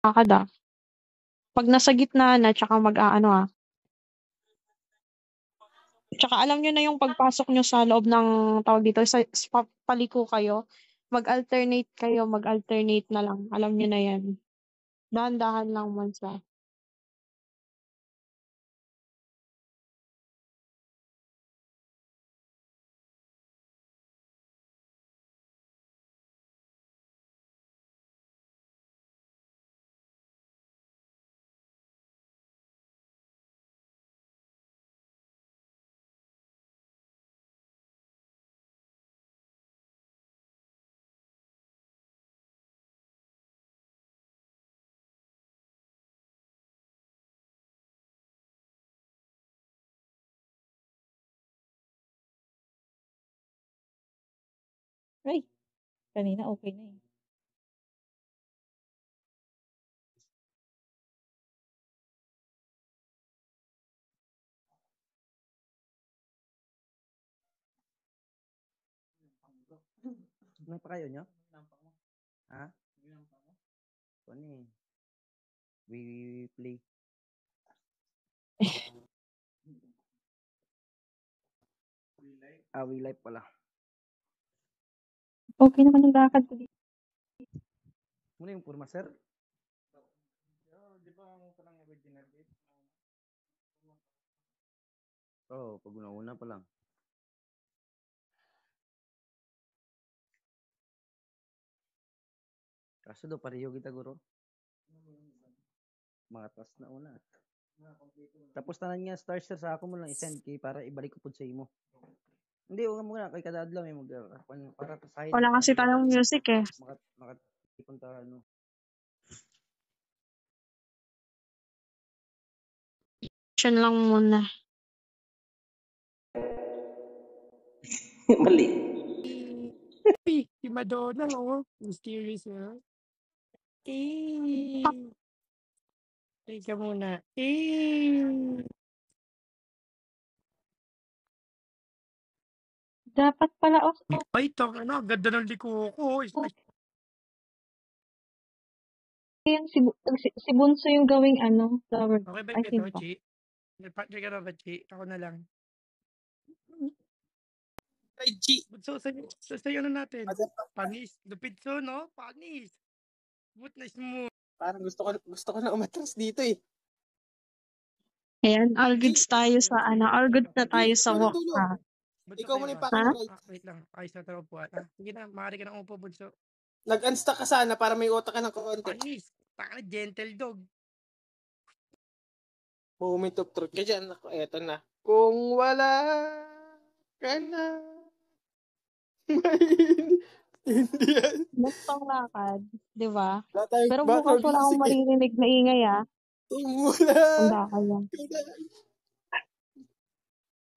Kada. Pag nasa gitna na tsaka mag-aano, tsaka alam niyo na yung pagpasok niyo sa loob ng tawag dito sa paliko kayo, mag-alternate na lang, alam niyo na 'yan. Dahan-dahan lang man siya. Ay, kanina okey na, eh. Ano pa kayo nyo? Ha? Ano eh? We play. We live pala. Okey naman yung lakad ko dito. Muna yung purma, sir? Oo, pag una-una pa lang. Kaso do pareho kita guro. Mga taas na una. Tapos tanan nga stars sir sa ako mo lang i-send kay para ibalik ko pud sa imo. Hindi wag mo na kay kada adlaw may mag para tasahin Wala kasi tayong music, eh. maka ipunta ano. Siya lang muna. Mali. Si Madonna, oh. Mysterious, oh. Teka muna. Dapat pala Ay, ano, ganda ng liko ko. yung si Bunso yung gawing ano, flower. Okay ba Ay, ito, sino pa? Chi? Nagpa-check ka na ba, Chi? Ako na lang. Ay, G. Sa'yo ano natin? Panis. Lupitso, no? Panis. Business mo. Parang gusto ko na umatras dito eh. Ayan, all goods tayo sa all goods na tayo sa walk, ha? Ikaw muna yung Ha? fucking right. Wait lang. Ayos na tayo upuan. Sige na, maaari ka ng upo, Bunso. Nag-unstuck ka sana para may utak ka ng konti. Panis. Taka gentle dog. Moment of truth ka dyan. Ako, eto na. Kung wala ka na, hindi yan. Gustong lakad, di ba? Wala tayong Pero bukas background wala akong music eh. maririnig na ingay, Kung wala Handa ka yan. ka na,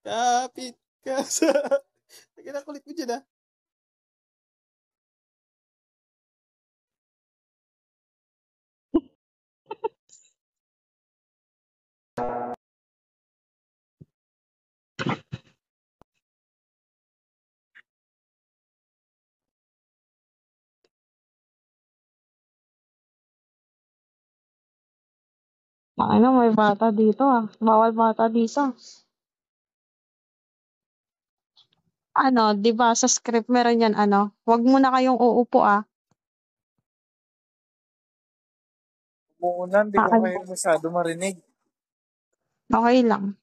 kapit ka sa... Nagkinakulit mo dyan ah. Ano, may bata dito, Bawal bata dito. Ano, di ba sa script meron yan, wag muna kayong uupo, Umuulan, di ko kayo masyado marinig. Okay lang.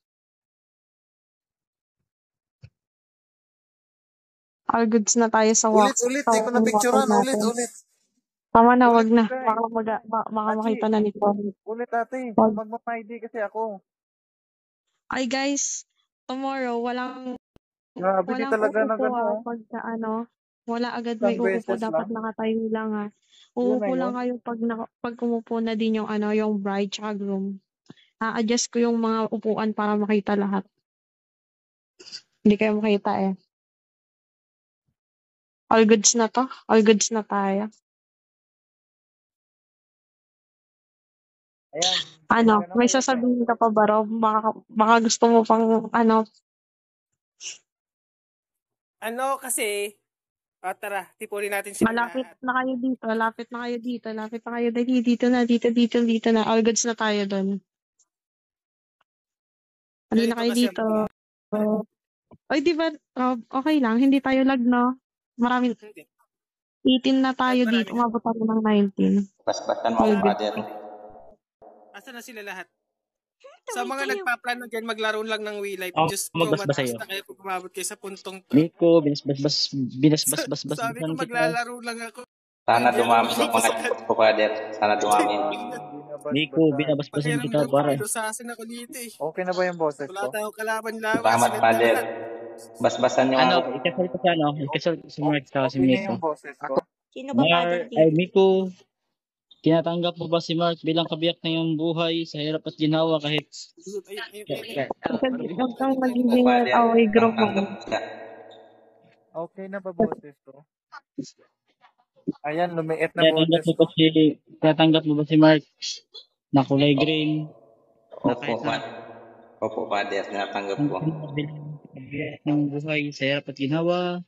All goods na tayo sa walk. Ulit, di ko na picturean. Ulit. Tama na, wag na. Ulit, Baka makita na ni Paul. Ulit ate, Wag. magmamay-ID kasi ako. Ay guys, tomorrow walang Grabe, di talaga na uupo, gano'n. pagka wala agad Isang may uupo, beses dapat lang. nakatayo lang, Yun Uupo na lang yun. kayo pag umupo na din yung yung bride tsaka groom. A-adjust ko yung mga upuan para makita lahat. Hindi kayo makita, eh. All goods na to. All goods na tayo. Ayan. May sasabihin ka pa ba, Rob? Baka gusto mo pang Ano kasi, Tara, tipunin natin sila Malapit lahat. na kayo dito, lapit na kayo dito, lapit na kayo dito na, dito na. All goods na tayo doon. Hindi na Ganito kayo kasi dito. Oy, di ba, Rob, okay lang, hindi tayo lag, no? Maraming, Hindi. 18 na tayo Marami. dito, umabot tayo ng 19. Bas-basan mo All ako, good. Father. Asan na sila lahat? Sa mga nagpaplano dyan, maglaro lang ng Wii Life. Diyos ko, magbasbas mataas sa'yo. na kayo kung umabot kayo sa puntong to. Nico, binasbas Sabi ko, maglalaro lang ako. Sana dumami yung mga input ko, Father. Sana dumami. Nico, binabasbasan kita Pakiramdam ko, para. pinusasin ako dito eh. Okay na ba yung boses Wala ko? tayong kalaban-laban. Salamat, Sila Father. lahat. Basbasan yung Ano, ako. ikasal si Mark sa si Okay na Miko. yung boses ko? Sino ba father Ay, dito? Miko, tinatanggap mo ba si Mark bilang kabiyak ng iyong buhay sa hirap at ginawa kahit Ayun. Huwag kang Opo, magiging Father. away group mo. Tanggap ko siya. Okay na ba boses ko? Ayan, lumiit na boses ko. tinatanggap mo ba si Mark na kulay green? Na Opo, kahit na Father. Opo, Father. Natanggap ko. ng buhay sa hirap at ginawa,